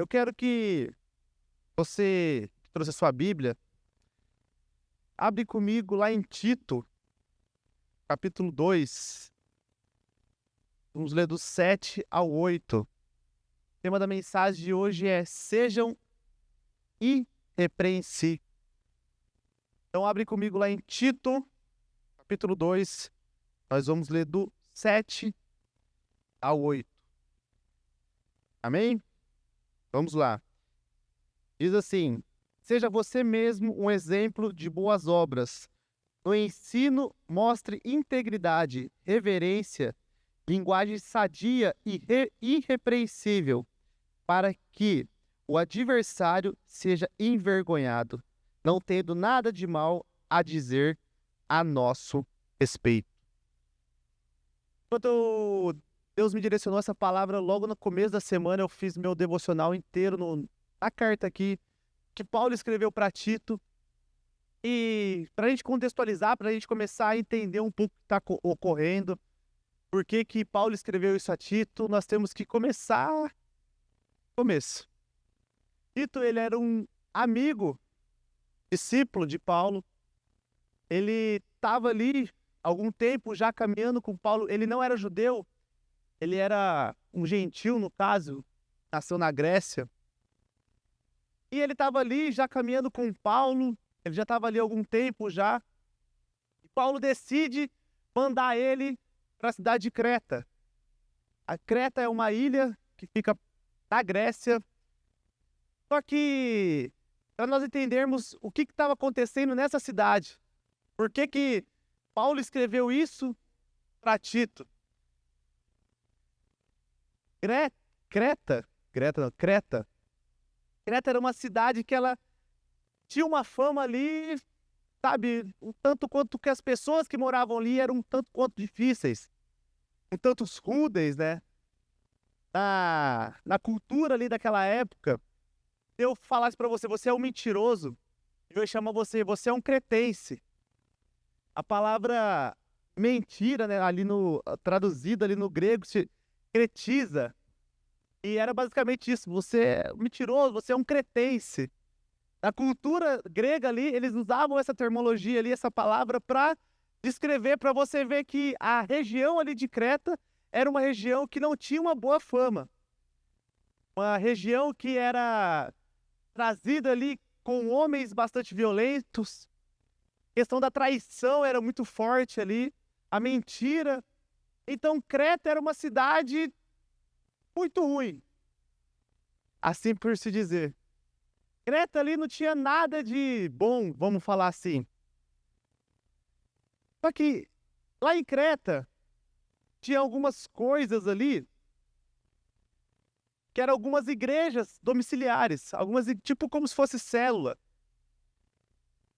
Eu quero que você que trouxe a sua Bíblia, abre comigo lá em Tito, capítulo 2. Vamos ler do 7 ao 8. O tema da mensagem de hoje é: sejam irrepreensíveis. Então abre comigo lá em Tito, capítulo 2. Nós vamos ler do 7 ao 8. Amém? Vamos lá. Diz assim: seja você mesmo um exemplo de boas obras. No ensino, mostre integridade, reverência, linguagem sadia e irrepreensível, para que o adversário seja envergonhado, não tendo nada de mal a dizer a nosso respeito. Quando Deus me direcionou essa palavra logo no começo da semana, eu fiz meu devocional inteiro na carta aqui que Paulo escreveu para Tito. E para a gente contextualizar, para a gente começar a entender um pouco o que está ocorrendo, por que que Paulo escreveu isso a Tito, nós temos que começar começo. Tito, ele era um amigo, discípulo de Paulo. Ele estava ali há algum tempo já caminhando com Paulo. Ele não era judeu, ele era um gentil, no caso, nasceu na Grécia. E ele estava ali já caminhando com Paulo, ele já estava ali há algum tempo já. E Paulo decide mandar ele para a cidade de Creta. A Creta é uma ilha que fica na Grécia. Só que, para nós entendermos o que estava acontecendo nessa cidade, por que que Paulo escreveu isso para Tito? Creta era uma cidade que ela tinha uma fama ali, sabe, um tanto quanto que as pessoas que moravam ali eram um tanto quanto difíceis, um tanto rudes, né? Na cultura ali daquela época, se eu falasse pra você, você é um mentiroso, eu ia chamar você é um cretense. A palavra mentira, né, traduzida ali no grego, se cretiza, e era basicamente isso: você é um mentiroso, você é um cretense. Na cultura grega ali, eles usavam essa terminologia ali, essa palavra, para descrever, para você ver que a região ali de Creta era uma região que não tinha uma boa fama. Uma região que era trazida ali com homens bastante violentos. A questão da traição era muito forte ali, a mentira. Então Creta era uma cidade muito ruim, assim por se dizer. Creta ali não tinha nada de bom, vamos falar assim. Só que lá em Creta tinha algumas coisas ali que eram algumas igrejas domiciliares, tipo como se fosse célula.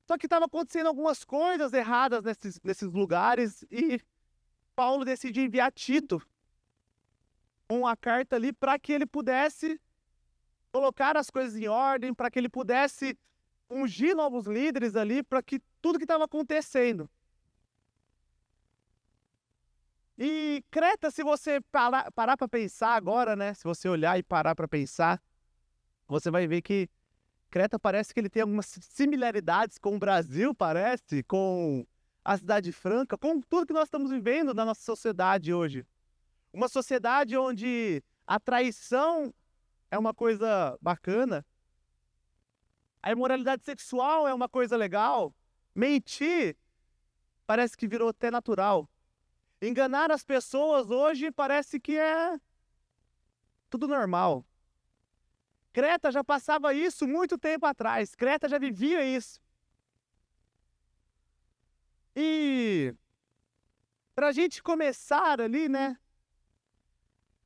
Só que estava acontecendo algumas coisas erradas nesses lugares e Paulo decide enviar Tito com a carta ali para que ele pudesse colocar as coisas em ordem, para que ele pudesse ungir novos líderes ali, para que tudo que estava acontecendo. E Creta, se você parar para pensar agora, né? Se você olhar e parar para pensar, você vai ver que Creta parece que ele tem algumas similaridades com o Brasil, parece, com a Cidade Franca, com tudo que nós estamos vivendo na nossa sociedade hoje. Uma sociedade onde a traição é uma coisa bacana, a imoralidade sexual é uma coisa legal, mentir parece que virou até natural. Enganar as pessoas hoje parece que é tudo normal. Creta já passava isso muito tempo atrás, Creta já vivia isso. E para a gente começar ali, né,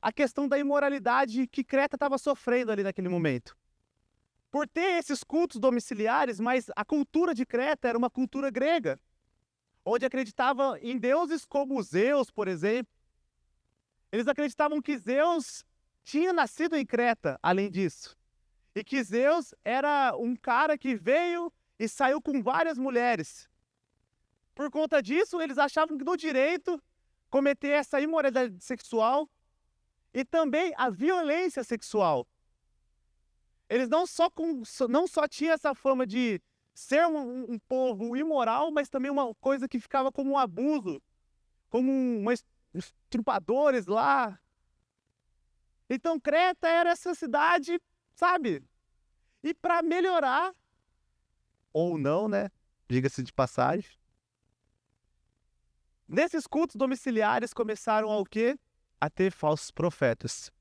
a questão da imoralidade que Creta estava sofrendo ali naquele momento. Por ter esses cultos domiciliares, mas a cultura de Creta era uma cultura grega, onde acreditava em deuses como Zeus, por exemplo. Eles acreditavam que Zeus tinha nascido em Creta, além disso. E que Zeus era um cara que veio e saiu com várias mulheres. Por conta disso, eles achavam que no direito cometer essa imoralidade sexual e também a violência sexual. Eles não só tinham essa fama de ser um povo imoral, mas também uma coisa que ficava como um abuso, como estrupadores lá. Então Creta era essa cidade, sabe? E para melhorar, ou não, né? Diga-se de passagem. Nesses cultos domiciliares começaram a o quê? A ter falsos profetas.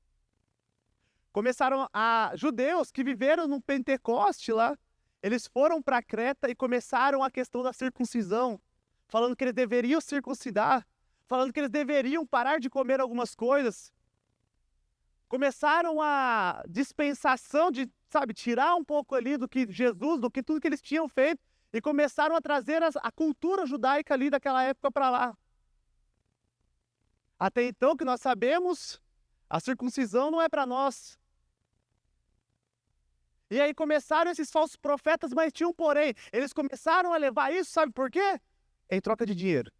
Começaram a judeus que viveram no Pentecoste lá, eles foram para Creta e começaram a questão da circuncisão, falando que eles deveriam circuncidar, falando que eles deveriam parar de comer algumas coisas. Começaram a dispensação de, sabe, tirar um pouco ali do que Jesus, do que tudo que eles tinham feito, e começaram a trazer a cultura judaica ali daquela época para lá. Até então, que nós sabemos, a circuncisão não é para nós. E aí começaram esses falsos profetas, mas tinha um porém. Eles começaram a levar isso, sabe por quê? Em troca de dinheiro.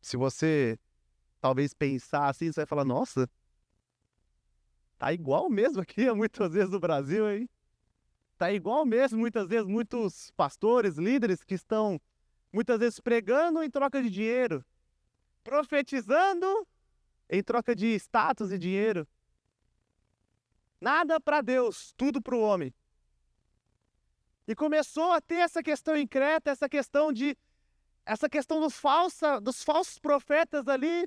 Se você talvez pensar assim, você vai falar, nossa, tá igual mesmo aqui muitas vezes no Brasil, hein? Tá igual mesmo muitas vezes muitos pastores, líderes que estão muitas vezes pregando em troca de dinheiro, profetizando em troca de status e dinheiro. Nada para Deus, tudo para o homem. E começou a ter essa questão em Creta, essa questão dos falsos profetas ali.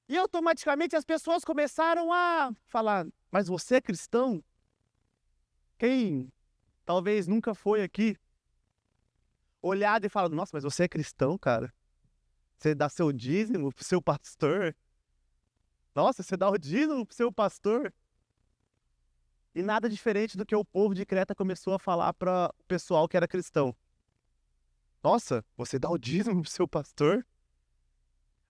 E automaticamente as pessoas começaram a falar, mas você é cristão? Quem talvez nunca foi aqui, olhado e falado, nossa, mas você é cristão, cara? Você dá seu dízimo pro seu pastor? Nossa, você dá o dízimo pro seu pastor? E nada diferente do que o povo de Creta começou a falar para o pessoal que era cristão. Nossa, você dá o dízimo pro seu pastor?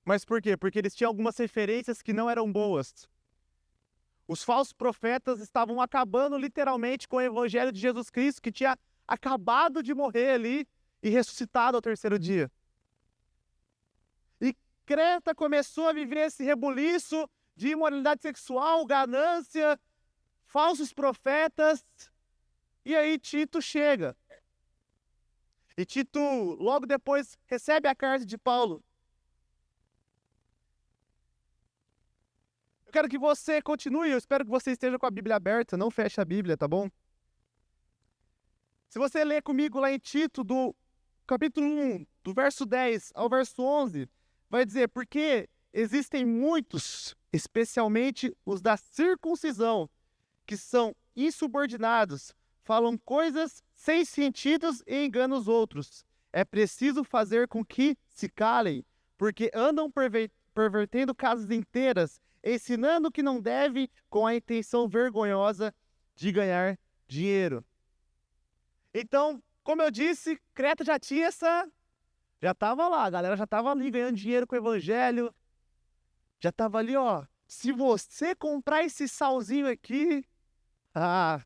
Mas por quê? Porque eles tinham algumas referências que não eram boas. Os falsos profetas estavam acabando literalmente com o evangelho de Jesus Cristo, que tinha acabado de morrer ali e ressuscitado ao terceiro dia. E Creta começou a viver esse rebuliço de imoralidade sexual, ganância, falsos profetas. E aí Tito chega. E Tito logo depois recebe a carta de Paulo. Eu quero que você continue, eu espero que você esteja com a Bíblia aberta, não feche a Bíblia, tá bom? Se você ler comigo lá em Tito, do capítulo 1, do verso 10 ao verso 11, vai dizer, porque existem muitos, especialmente os da circuncisão, que são insubordinados, falam coisas sem sentidos e enganam os outros. É preciso fazer com que se calem, porque andam pervertendo casas inteiras, ensinando que não deve com a intenção vergonhosa de ganhar dinheiro. Então, como eu disse, Creta já tinha já estava lá, a galera já estava ali ganhando dinheiro com o evangelho, já estava ali, ó, se você comprar esse salzinho aqui,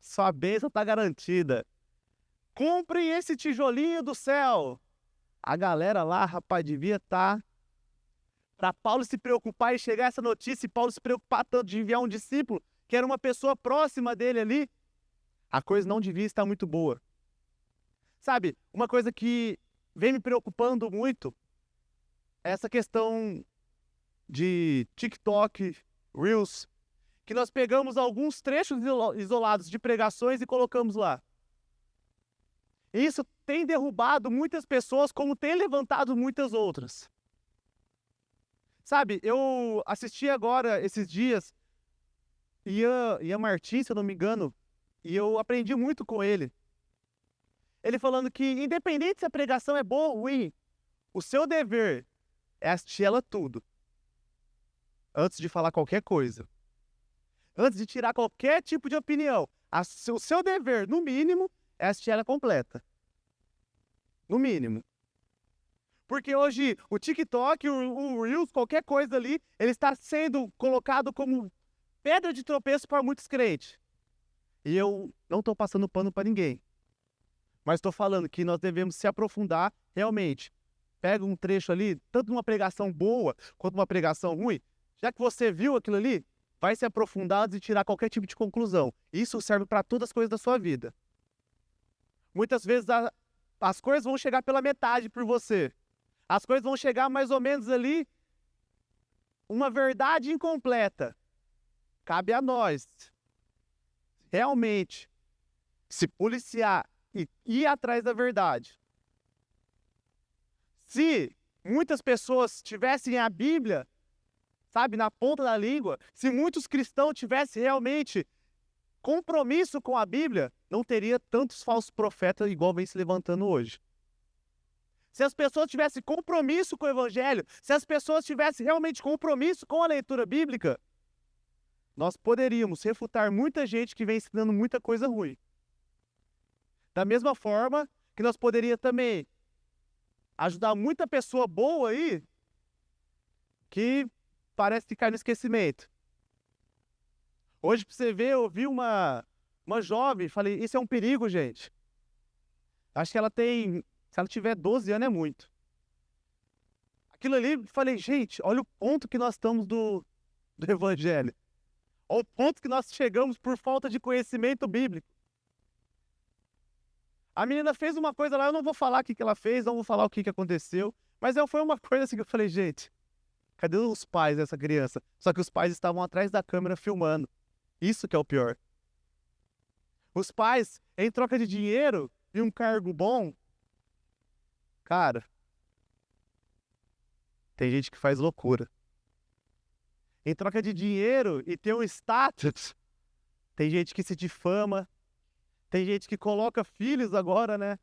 sua bênção está garantida. Comprem esse tijolinho do céu. A galera lá, rapaz, devia estar... Para Paulo se preocupar e chegar essa notícia, e Paulo se preocupar tanto de enviar um discípulo, que era uma pessoa próxima dele ali, a coisa não devia estar muito boa. Sabe, uma coisa que vem me preocupando muito é essa questão de TikTok, Reels, que nós pegamos alguns trechos isolados de pregações e colocamos lá. E isso tem derrubado muitas pessoas, como tem levantado muitas outras. Sabe, eu assisti agora, esses dias, Ian Martins, se eu não me engano, e eu aprendi muito com ele. Ele falando que, independente se a pregação é boa ou ruim, o seu dever é assistir ela tudo. Antes de falar qualquer coisa. Antes de tirar qualquer tipo de opinião. O seu dever, no mínimo, é assistir ela completa. No mínimo. Porque hoje o TikTok, o Reels, qualquer coisa ali, ele está sendo colocado como pedra de tropeço para muitos crentes. E eu não estou passando pano para ninguém. Mas estou falando que nós devemos se aprofundar realmente. Pega um trecho ali, tanto uma pregação boa quanto uma pregação ruim. Já que você viu aquilo ali, vai se aprofundar antes de tirar qualquer tipo de conclusão. Isso serve para todas as coisas da sua vida. Muitas vezes as coisas vão chegar pela metade por você. As coisas vão chegar mais ou menos ali, uma verdade incompleta. Cabe a nós, realmente, se policiar e ir atrás da verdade. Se muitas pessoas tivessem a Bíblia, sabe, na ponta da língua, se muitos cristãos tivessem realmente compromisso com a Bíblia, não teria tantos falsos profetas igual vem se levantando hoje. Se as pessoas tivessem compromisso com o Evangelho, se as pessoas tivessem realmente compromisso com a leitura bíblica, nós poderíamos refutar muita gente que vem ensinando muita coisa ruim. Da mesma forma que nós poderíamos também ajudar muita pessoa boa aí que parece que cai no esquecimento. Hoje, para você ver, eu vi uma jovem, falei, isso é um perigo, gente. Acho que ela tem, se ela tiver 12 anos é muito. Aquilo ali, falei, gente, olha o ponto que nós estamos do Evangelho. Olha o ponto que nós chegamos por falta de conhecimento bíblico. A menina fez uma coisa lá, eu não vou falar o que ela fez, não vou falar o que aconteceu, mas foi uma coisa assim que eu falei, gente, cadê os pais dessa criança? Só que os pais estavam atrás da câmera filmando. Isso que é o pior. Os pais, em troca de dinheiro e um cargo bom, cara, tem gente que faz loucura. Em troca de dinheiro e ter um status, tem gente que se difama, tem gente que coloca filhos agora, né,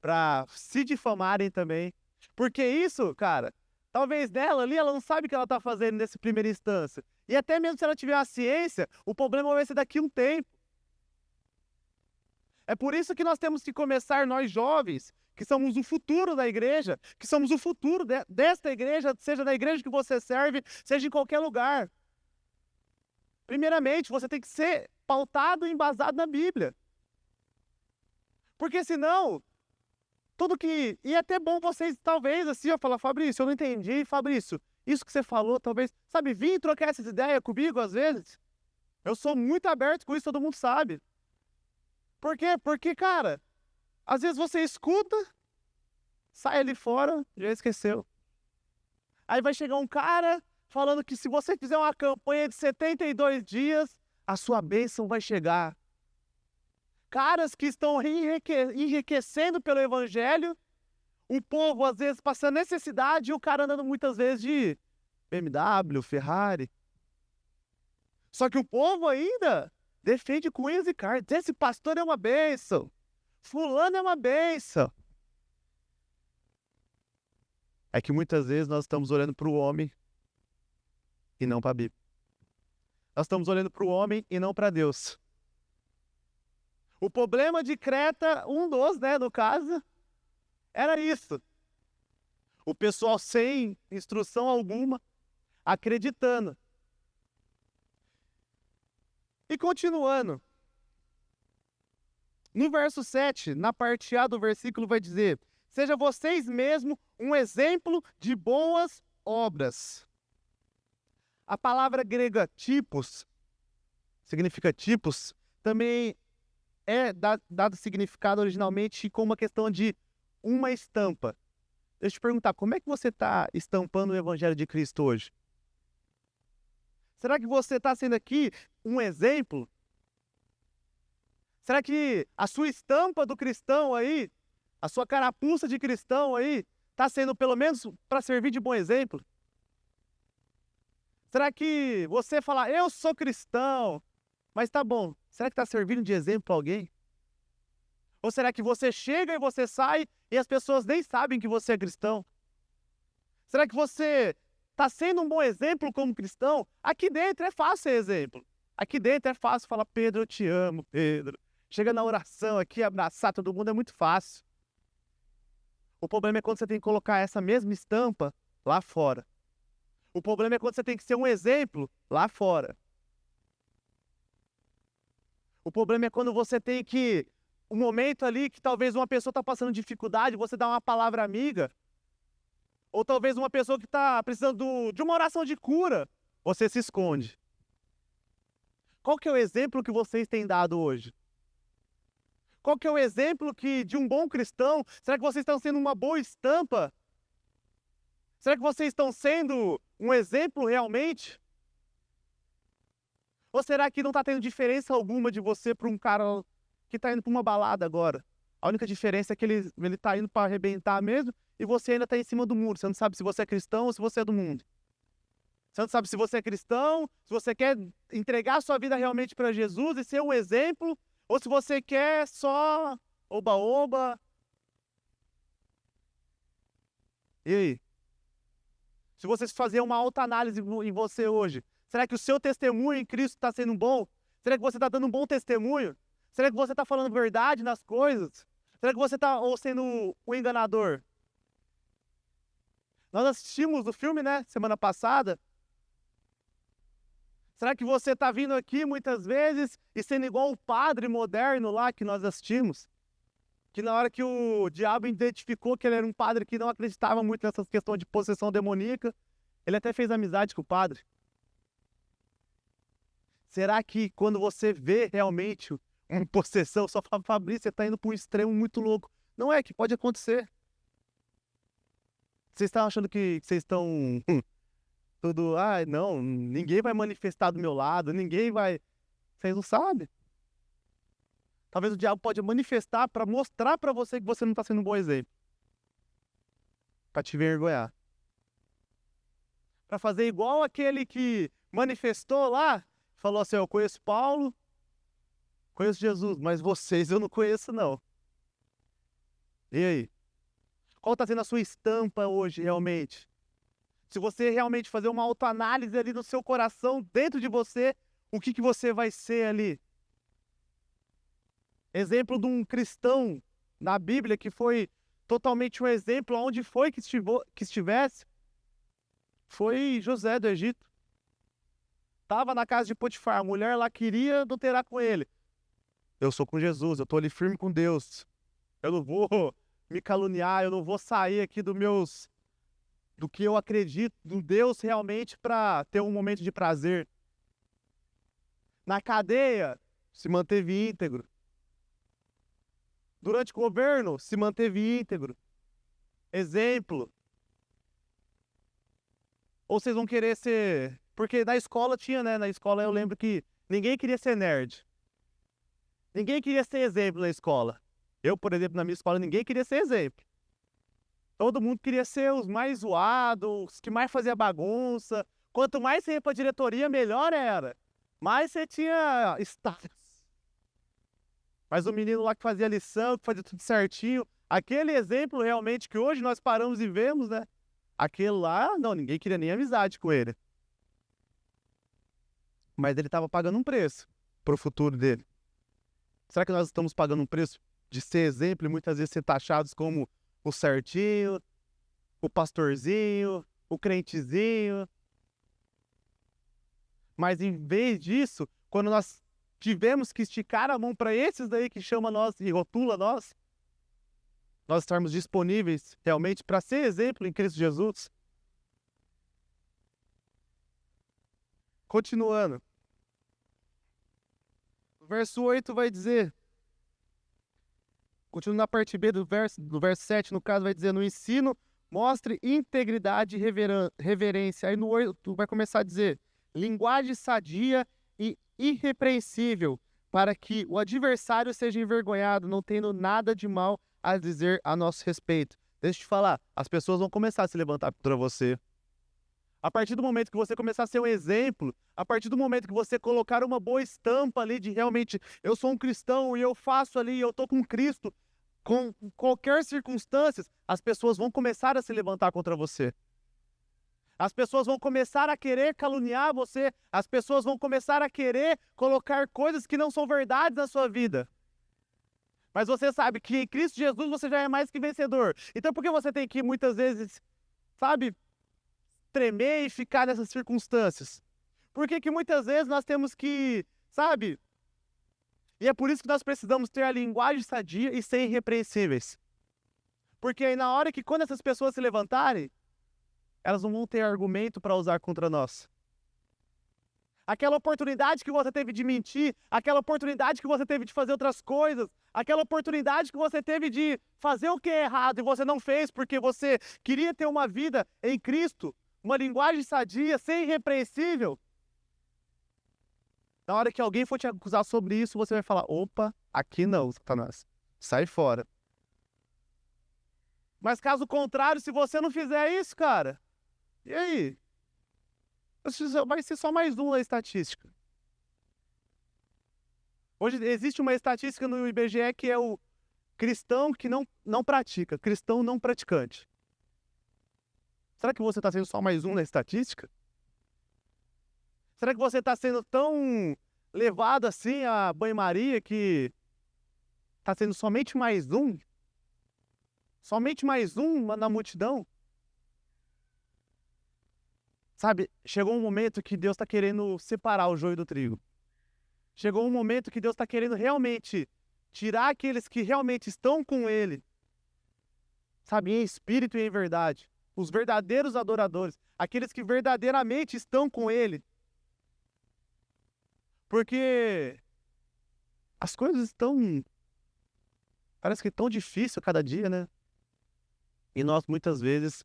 pra se difamarem também. Porque isso, cara, talvez dela ali, ela não sabe o que ela tá fazendo nessa primeira instância. E até mesmo se ela tiver a ciência, o problema vai ser daqui a um tempo. É por isso que nós temos que começar, nós jovens, que somos o futuro da igreja, que somos o futuro desta igreja, seja da igreja que você serve, seja em qualquer lugar. Primeiramente, você tem que ser pautado e embasado na Bíblia. Porque senão, tudo que... E é até bom vocês, talvez, assim, ó, falar, Fabrício, eu não entendi, Fabrício, isso que você falou, talvez, sabe, vir trocar essas ideias comigo, às vezes. Eu sou muito aberto com isso, todo mundo sabe. Por quê? Porque, cara, às vezes você escuta, sai ali fora, já esqueceu. Aí vai chegar um cara falando que se você fizer uma campanha de 72 dias, a sua bênção vai chegar. Caras que estão enriquecendo pelo Evangelho, o povo às vezes passando necessidade e o cara andando muitas vezes de BMW, Ferrari. Só que o povo ainda defende com unhas e carnes. Esse pastor é uma bênção. Fulano é uma bênção. É que muitas vezes nós estamos olhando para o homem e não para a Bíblia. Nós estamos olhando para o homem e não para Deus. O problema de Creta, né, no caso, era isso. O pessoal sem instrução alguma, acreditando. E continuando. No verso 7, na parte A do versículo vai dizer: seja vocês mesmos um exemplo de boas obras. A palavra grega tipos, significa tipos, também é dado significado originalmente como uma questão de uma estampa. Deixa eu te perguntar, como é que você está estampando o Evangelho de Cristo hoje? Será que você está sendo aqui um exemplo? Será que a sua estampa do cristão aí, a sua carapuça de cristão aí, está sendo pelo menos para servir de bom exemplo? Será que você fala, eu sou cristão, mas tá bom, será que está servindo de exemplo para alguém? Ou será que você chega e você sai e as pessoas nem sabem que você é cristão? Será que você está sendo um bom exemplo como cristão? Aqui dentro é fácil ser exemplo. Aqui dentro é fácil falar, Pedro, eu te amo, Pedro. Chega na oração aqui, abraçar todo mundo, é muito fácil. O problema é quando você tem que colocar essa mesma estampa lá fora. O problema é quando você tem que ser um exemplo lá fora. O problema é quando você tem que, um momento ali que talvez uma pessoa está passando dificuldade, você dá uma palavra amiga. Ou talvez uma pessoa que está precisando de uma oração de cura. você se esconde. Qual que é o exemplo que vocês têm dado hoje? Qual que é o exemplo de um bom cristão? Será que vocês estão sendo uma boa estampa? Será que vocês estão sendo um exemplo realmente? Ou será que não está tendo diferença alguma de você para um cara que está indo para uma balada agora? A única diferença é que ele está indo para arrebentar mesmo e você ainda está em cima do muro. Você não sabe se você é cristão ou se você é do mundo. Você não sabe se você é cristão, se você quer entregar a sua vida realmente para Jesus e ser um exemplo, ou se você quer só oba-oba. E aí? Se você fazer uma autoanálise em você hoje, será que o seu testemunho em Cristo está sendo bom? Será que você está dando um bom testemunho? Será que você está falando verdade nas coisas? Será que você está sendo o enganador? Nós assistimos o filme, né, semana passada. Será que você está vindo aqui muitas vezes e sendo igual o padre moderno lá que nós assistimos? Que na hora que o diabo identificou que ele era um padre que não acreditava muito nessas questões de possessão demoníaca, ele até fez amizade com o padre. Será que quando você vê realmente uma possessão, só fala, Fabrício, você está indo para um extremo muito louco? Não é, que pode acontecer. Vocês estão achando que vocês estão tudo, não, ninguém vai manifestar do meu lado, ninguém vai... Vocês não sabem. Talvez o diabo pode manifestar para mostrar para você que você não está sendo um bom exemplo. Para te envergonhar. Para fazer igual aquele que manifestou lá, falou assim, eu conheço Paulo, conheço Jesus, mas vocês eu não conheço não. E aí? Qual está sendo a sua estampa hoje realmente? Se você realmente fazer uma autoanálise ali no seu coração, dentro de você, o que você vai ser ali? Exemplo de um cristão na Bíblia que foi totalmente um exemplo, onde foi que estivesse, foi José do Egito. Estava na casa de Potifar, a mulher lá queria adulterar com ele. Eu sou com Jesus, eu estou ali firme com Deus. Eu não vou me caluniar, eu não vou sair aqui do que eu acredito, do Deus realmente para ter um momento de prazer. Na cadeia, se manteve íntegro. Durante o governo, se manteve íntegro. Exemplo. Ou vocês vão querer ser... Porque na escola tinha, né? Na escola eu lembro que ninguém queria ser nerd. Ninguém queria ser exemplo na escola. Eu, por exemplo, na minha escola, ninguém queria ser exemplo. Todo mundo queria ser os mais zoados, os que mais fazia bagunça. Quanto mais você ia pra diretoria, melhor era. Mais você tinha status. Mas o menino lá que fazia lição, que fazia tudo certinho, aquele exemplo realmente que hoje nós paramos e vemos, né? Aquele lá, não, ninguém queria nem amizade com ele. Mas ele estava pagando um preço pro futuro dele. Será que nós estamos pagando um preço de ser exemplo e muitas vezes ser taxados como o certinho, o pastorzinho, o crentezinho? Mas em vez disso, quando nós tivemos que esticar a mão para esses daí que chama nós e rotula nós estarmos disponíveis realmente para ser exemplo em Cristo Jesus. Continuando. O verso 8 vai dizer, continuando na parte B do verso 7, no caso vai dizer, no ensino, mostre integridade e reverência. Aí no 8 vai começar a dizer, linguagem sadia e irrepreensível, para que o adversário seja envergonhado, não tendo nada de mal a dizer a nosso respeito. Deixa eu te falar, as pessoas vão começar a se levantar contra você. A partir do momento que você começar a ser um exemplo, a partir do momento que você colocar uma boa estampa ali de realmente, eu sou um cristão e eu faço ali, eu tô com Cristo, com qualquer circunstância, as pessoas vão começar a se levantar contra você. As pessoas vão começar a querer caluniar você, as pessoas vão começar a querer colocar coisas que não são verdades na sua vida. Mas você sabe que em Cristo Jesus você já é mais que vencedor. Então por que você tem que muitas vezes, sabe, tremer e ficar nessas circunstâncias? Por que muitas vezes nós temos que, sabe? E é por isso que nós precisamos ter a linguagem sadia e ser irrepreensíveis. Porque aí na hora que quando essas pessoas se levantarem, elas não vão ter argumento para usar contra nós. aquela oportunidade que você teve de mentir, aquela oportunidade que você teve de fazer outras coisas, aquela oportunidade que você teve de fazer o que é errado e você não fez porque você queria ter uma vida em Cristo, uma linguagem sadia, sem irrepreensível. Na hora que alguém for te acusar sobre isso, você vai falar: opa, aqui não, Satanás, sai fora. Mas caso contrário, se você não fizer isso, cara, e aí? Vai ser só mais um na estatística. Hoje existe uma estatística no IBGE que é o cristão que não pratica, cristão não praticante. Será que você está sendo só mais um na estatística? Será que você está sendo tão levado assim a banho-maria que está sendo somente mais um? Somente mais um na multidão? Sabe, chegou um momento que Deus está querendo separar o joio do trigo. Chegou um momento que Deus está querendo realmente tirar aqueles que realmente estão com Ele, sabe, em espírito e em verdade. Os verdadeiros adoradores, aqueles que verdadeiramente estão com Ele. Porque as coisas estão, parece que tão difícil cada dia, né? E nós muitas vezes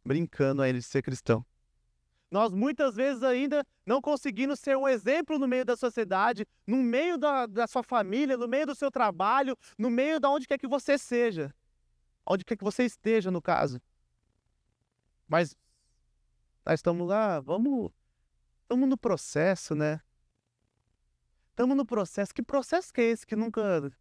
brincando ainda de ser cristão. Nós muitas vezes ainda não conseguindo ser um exemplo no meio da sociedade, no meio da sua família, no meio do seu trabalho, no meio de onde quer que você seja. Onde quer que você esteja, no caso. Mas nós estamos lá, estamos no processo, né? Estamos no processo. Que processo que é esse que nunca,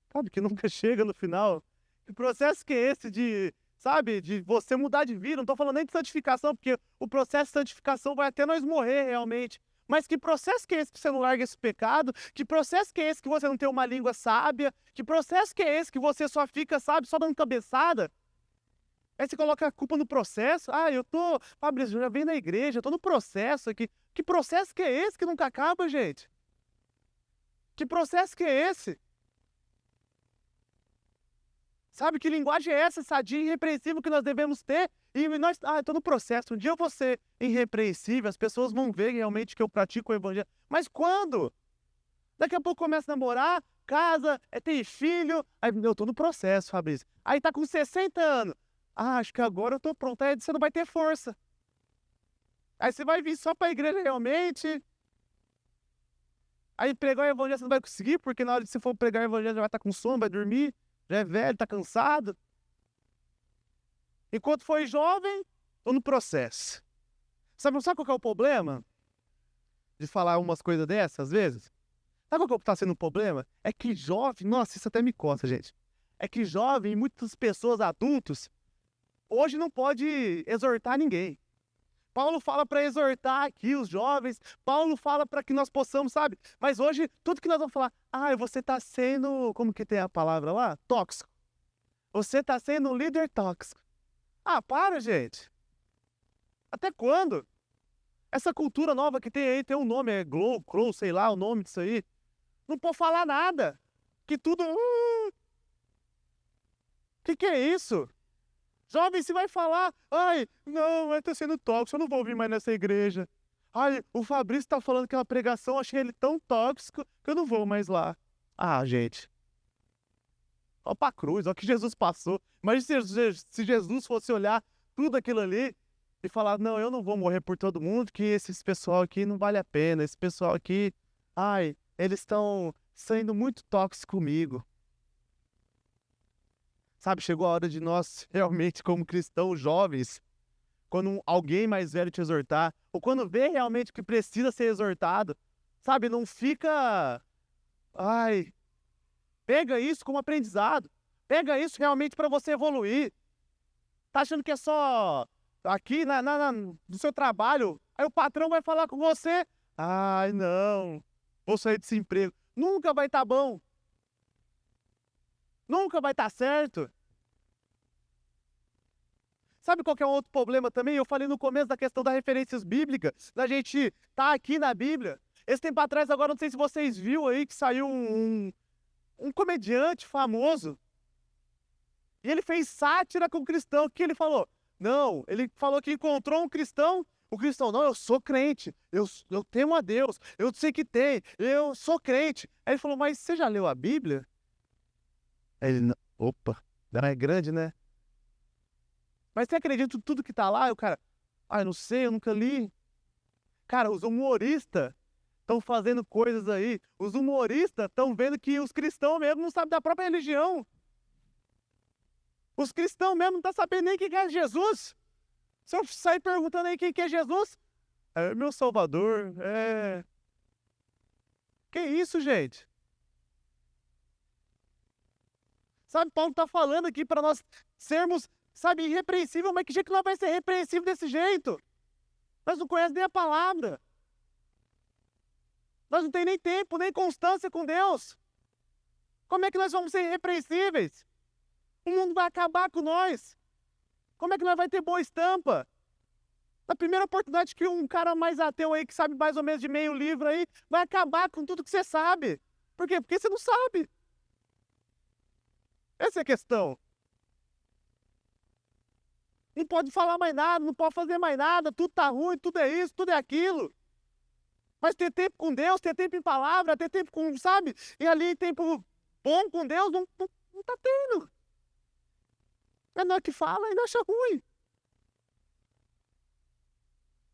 sabe, que nunca chega no final? Que processo que é esse de, sabe, de você mudar de vida? Não estou falando nem de santificação, porque o processo de santificação vai até nós morrer realmente. Mas que processo que é esse que você não larga esse pecado? Que processo que é esse que você não tem uma língua sábia? Que processo que é esse que você só fica, sabe, só dando cabeçada? Aí você coloca a culpa no processo. Ah, Fabrício, eu já venho na igreja, eu tô no processo aqui. Que processo que é esse que nunca acaba, gente? Que processo que é esse? Sabe, que linguagem é essa, sadia e irrepreensível que nós devemos ter? E nós, eu tô no processo, um dia eu vou ser irrepreensível, as pessoas vão ver realmente que eu pratico o evangelho. Mas quando? Daqui a pouco começa a namorar, casa, tem filho, aí eu tô no processo, Fabrício. Aí tá com 60 anos. Acho que agora eu tô pronto, aí você não vai ter força. Aí você vai vir só pra igreja realmente. Aí pregar o evangelho você não vai conseguir, porque na hora que você for pregar o evangelho já vai estar com sono, vai dormir. Já é velho, tá cansado. Enquanto foi jovem, tô no processo. Sabe qual que é o problema? De falar umas coisas dessas, às vezes? Sabe qual que tá sendo o problema? É que jovem, nossa, isso até me costa, gente. É que jovem e muitas pessoas adultos, hoje não pode exortar ninguém. Paulo fala para exortar aqui os jovens, Paulo fala para que nós possamos, sabe? Mas hoje, tudo que nós vamos falar, você está sendo, como que tem a palavra lá? Tóxico. Você está sendo um líder tóxico. Para, gente. Até quando? Essa cultura nova que tem aí, tem um nome, é Glow, sei lá o nome disso aí. Não pode falar nada. Que tudo... Que é isso? Jovem, se vai falar, não, eu tô sendo tóxico, eu não vou ouvir mais nessa igreja. O Fabrício tá falando que é uma pregação, eu achei ele tão tóxico que eu não vou mais lá. Gente. Ó pra cruz, ó que Jesus passou. Imagina se Jesus fosse olhar tudo aquilo ali e falar, não, eu não vou morrer por todo mundo, que esse pessoal aqui não vale a pena. Esse pessoal aqui, eles estão sendo muito tóxicos comigo. Sabe, chegou a hora de nós, realmente, como cristãos jovens, quando alguém mais velho te exortar, ou quando vê realmente que precisa ser exortado, sabe, não fica... Pega isso como aprendizado. Pega isso realmente para você evoluir. Tá achando que é só aqui no seu trabalho? Aí o patrão vai falar com você. Não, vou sair desse emprego. Nunca vai estar bom. Nunca vai estar certo. Sabe qual que é um outro problema também? Eu falei no começo da questão das referências bíblicas, da gente tá aqui na Bíblia. Esse tempo atrás, agora, não sei se vocês viram aí, que saiu um comediante famoso. E ele fez sátira com o cristão. O que ele falou? Não, ele falou que encontrou um cristão O cristão, não, eu sou crente, eu temo a Deus, eu sei que tem, eu sou crente. Aí ele falou, mas você já leu a Bíblia? Aí ele, opa, não é grande, né? Mas você acredita em tudo que tá lá? E o cara, eu não sei, eu nunca li. Cara, os humoristas estão fazendo coisas aí. Os humoristas estão vendo que os cristãos mesmo não sabem da própria religião. Os cristãos mesmo não estão sabendo nem quem é Jesus. Se eu sair perguntando aí quem que é Jesus, é meu Salvador, Que isso, gente? Sabe, Paulo está falando aqui para nós sermos, sabe, irrepreensível, mas que jeito que nós vai ser repreensível desse jeito? Nós não conhecemos nem a palavra. Nós não temos nem tempo, nem constância com Deus. Como é que nós vamos ser irrepreensíveis? O mundo vai acabar com nós. Como é que nós vamos ter boa estampa? Na primeira oportunidade que um cara mais ateu aí, que sabe mais ou menos de meio livro aí, vai acabar com tudo que você sabe. Por quê? Porque você não sabe. Essa é a questão. Não pode falar mais nada, não pode fazer mais nada, tudo tá ruim, tudo é isso, tudo é aquilo. Mas ter tempo com Deus, ter tempo em palavra, ter tempo com, sabe? E ali tempo bom com Deus, não tá tendo. É nós que fala e nós acha ruim.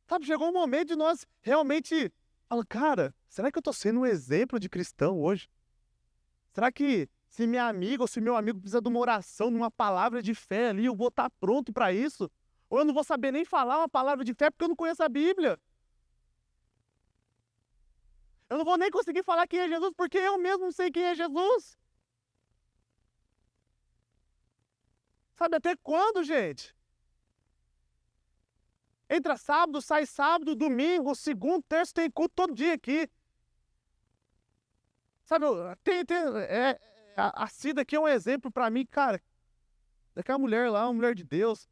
Sabe, chegou um momento de nós realmente falar, cara, será que eu tô sendo um exemplo de cristão hoje? Será que se minha amiga ou se meu amigo precisa de uma oração, de uma palavra de fé ali, eu vou estar pronto para isso? Ou eu não vou saber nem falar uma palavra de fé porque eu não conheço a Bíblia? Eu não vou nem conseguir falar quem é Jesus porque eu mesmo não sei quem é Jesus. Sabe até quando, gente? Entra sábado, sai sábado, domingo, segundo, terço, tem culto todo dia aqui. Sabe, a Cida aqui é um exemplo pra mim, cara. Daquela mulher lá, uma mulher de Deus.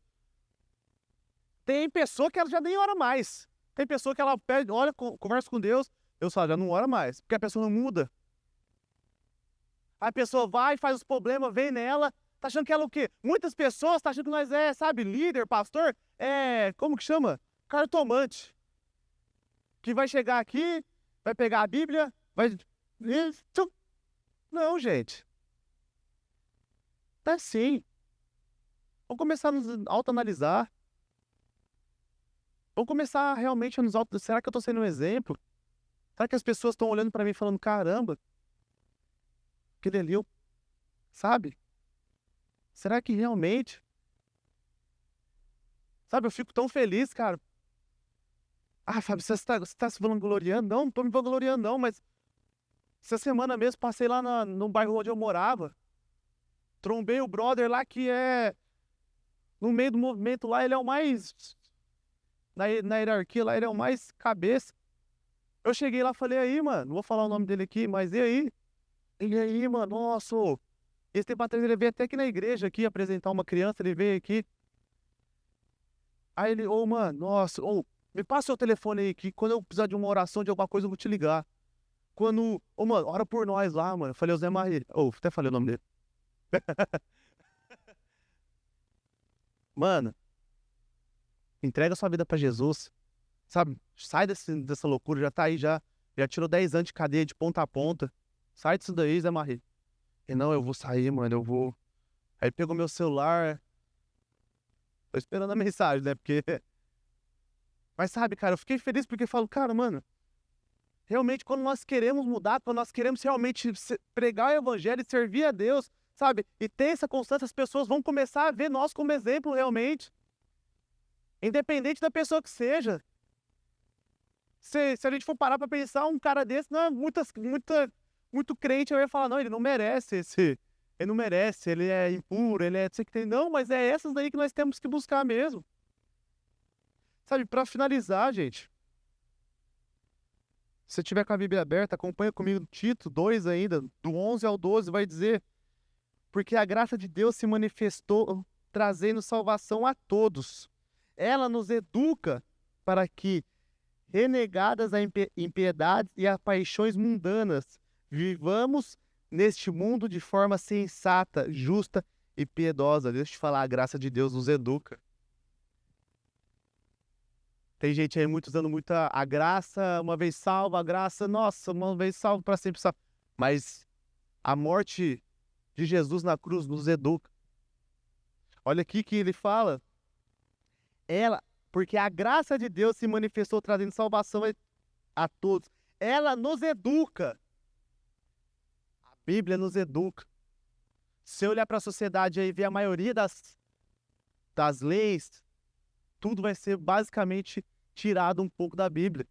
Tem pessoa que ela já nem ora mais. Tem pessoa que ela pede, olha, conversa com Deus, eu só já não ora mais, porque a pessoa não muda. Aí a pessoa vai, faz os problemas, vem nela, tá achando que ela é o quê? Muitas pessoas tá achando que nós sabe, líder, pastor, como que chama? Cartomante. Que vai chegar aqui, vai pegar a Bíblia, vai... Não, gente. Tá sim. Vamos começar a nos autoanalisar. Vamos começar realmente a nos auto... Será que eu tô sendo um exemplo? Será que as pessoas estão olhando pra mim falando, caramba, aquele ali, sabe? Será que realmente? Sabe, eu fico tão feliz, cara. Fábio, você tá se vangloriando? Não tô me vangloriando não, mas essa semana mesmo passei lá no bairro onde eu morava. Trombei o brother lá que no meio do movimento lá, ele é o mais, na hierarquia lá, ele é o mais cabeça. Eu cheguei lá e falei, aí, mano, não vou falar o nome dele aqui, mas e aí? E aí, mano, nossa, esse tempo atrás ele veio até aqui na igreja aqui apresentar uma criança, ele veio aqui. Aí ele, mano, nossa, me passa seu telefone aí que quando eu precisar de uma oração, de alguma coisa, eu vou te ligar. Mano, ora por nós lá, mano. Eu falei, o Zé Maria. Até falei o nome dele. Mano, entrega sua vida pra Jesus. Sabe? Sai dessa loucura, já tá aí, já tirou 10 anos de cadeia de ponta a ponta. Sai disso daí, Zé Maria. E não, eu vou sair, mano, eu vou. Aí pegou meu celular. Tô esperando a mensagem, né? Porque. Mas sabe, cara, eu fiquei feliz porque eu falo, cara, mano. Realmente, quando nós queremos mudar, quando nós queremos realmente pregar o evangelho e servir a Deus, sabe? E ter essa constância, as pessoas vão começar a ver nós como exemplo realmente. Independente da pessoa que seja. Se a gente for parar pra pensar, um cara desse, não, muito crente, eu ia falar, não, ele não merece ele não merece, ele é impuro, ele é... Sei que tem. Não, mas é essas daí que nós temos que buscar mesmo. Sabe, pra finalizar, gente, se você tiver com a Bíblia aberta, acompanha comigo Tito 2 ainda, do 11 ao 12, vai dizer: porque a graça de Deus se manifestou trazendo salvação a todos. Ela nos educa para que, renegadas a impiedades e a paixões mundanas, vivamos neste mundo de forma sensata, justa e piedosa. Deixa eu te falar, a graça de Deus nos educa. Tem gente aí muito usando muito a graça, uma vez salvo, a graça, nossa, uma vez salvo para sempre salvo. Mas a morte de Jesus na cruz nos educa. Olha aqui que ele fala, porque a graça de Deus se manifestou trazendo salvação a todos. Ela nos educa. A Bíblia nos educa. Se eu olhar para a sociedade aí e ver a maioria das leis, tudo vai ser basicamente tirado um pouco da Bíblia.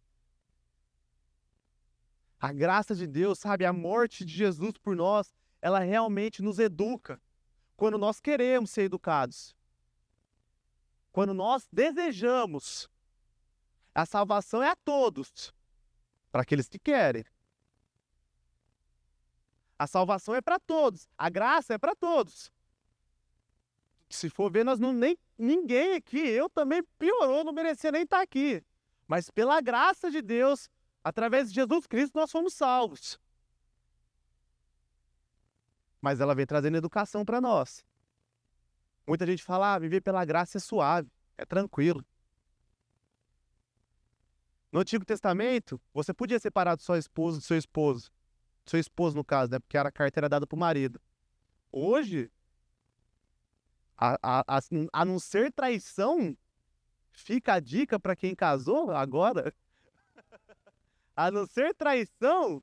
A graça de Deus, sabe, a morte de Jesus por nós, ela realmente nos educa. Quando nós queremos ser educados. Quando nós desejamos. A salvação é a todos. Para aqueles que querem. A salvação é para todos. A graça é para todos. Se for ver, ninguém aqui, eu também piorou, não merecia nem estar aqui. Mas pela graça de Deus, através de Jesus Cristo, nós fomos salvos. Mas ela vem trazendo educação para nós. Muita gente fala, viver pela graça é suave, é tranquilo. No Antigo Testamento, você podia separar sua esposa do seu esposo. Seu esposo, no caso, né? Porque a carta era dada para o marido. Hoje, a não ser traição, fica a dica para quem casou agora. A não ser traição,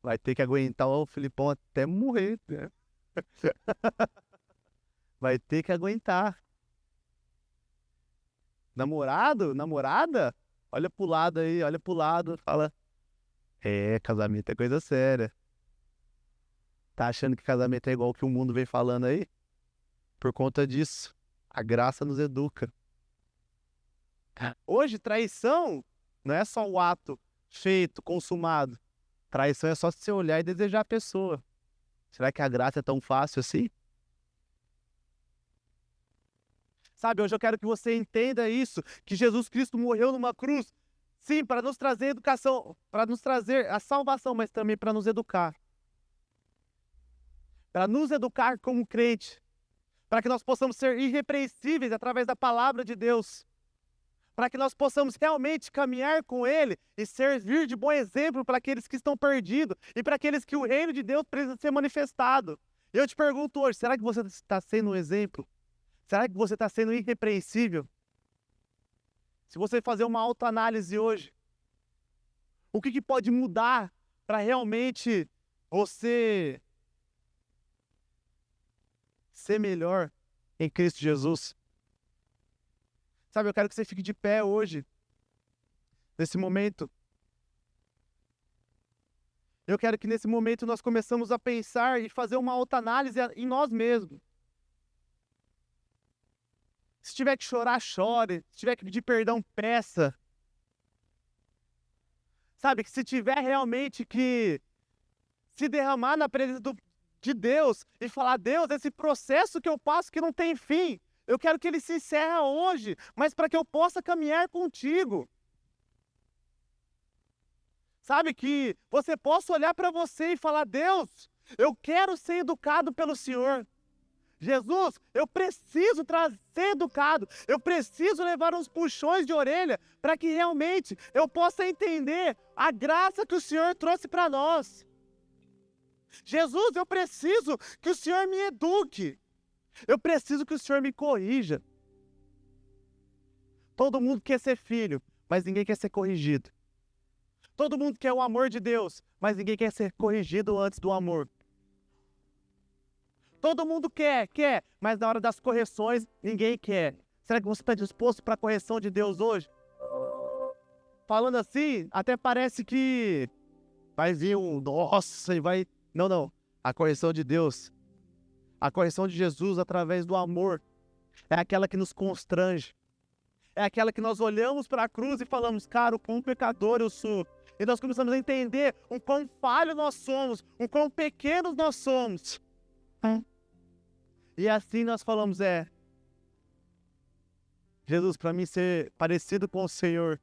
vai ter que aguentar o Filipão até morrer, né? Vai ter que aguentar. Namorado, namorada, olha pro lado aí, olha pro lado, fala, casamento é coisa séria. Tá achando que casamento é igual o que o mundo vem falando aí? Por conta disso, a graça nos educa. Hoje, traição não é só o ato feito, consumado. Traição é só você olhar e desejar a pessoa. Será que a graça é tão fácil assim? Sabe, hoje eu quero que você entenda isso, que Jesus Cristo morreu numa cruz, sim, para nos trazer educação, para nos trazer a salvação, mas também para nos educar. Para nos educar como crente, para que nós possamos ser irrepreensíveis através da palavra de Deus, para que nós possamos realmente caminhar com Ele e servir de bom exemplo para aqueles que estão perdidos e para aqueles que o reino de Deus precisa ser manifestado. E eu te pergunto hoje, será que você está sendo um exemplo? Será que você está sendo irrepreensível? Se você fazer uma autoanálise hoje, o que pode mudar para realmente você ser melhor em Cristo Jesus? Sabe, eu quero que você fique de pé hoje, nesse momento. Eu quero que nesse momento nós começamos a pensar e fazer uma autoanálise em nós mesmos. Se tiver que chorar, chore. Se tiver que pedir perdão, peça. Sabe, que se tiver realmente que se derramar na presença de Deus e falar, Deus, esse processo que eu passo que não tem fim, eu quero que ele se encerre hoje, mas para que eu possa caminhar contigo. Sabe, que você possa olhar para você e falar, Deus, eu quero ser educado pelo Senhor. Jesus, eu preciso ser educado, eu preciso levar uns puxões de orelha para que realmente eu possa entender a graça que o Senhor trouxe para nós. Jesus, eu preciso que o Senhor me eduque, eu preciso que o Senhor me corrija. Todo mundo quer ser filho, mas ninguém quer ser corrigido. Todo mundo quer o amor de Deus, mas ninguém quer ser corrigido antes do amor. Todo mundo quer, mas na hora das correções, ninguém quer. Será que você está disposto para a correção de Deus hoje? Falando assim, até parece que vai vir nossa, e vai... Não. A correção de Deus, a correção de Jesus através do amor, é aquela que nos constrange. É aquela que nós olhamos para a cruz e falamos, cara, o quão pecador eu sou. E nós começamos a entender o quão falho nós somos, o quão pequenos nós somos. E assim nós falamos, Jesus, para mim ser parecido com o Senhor,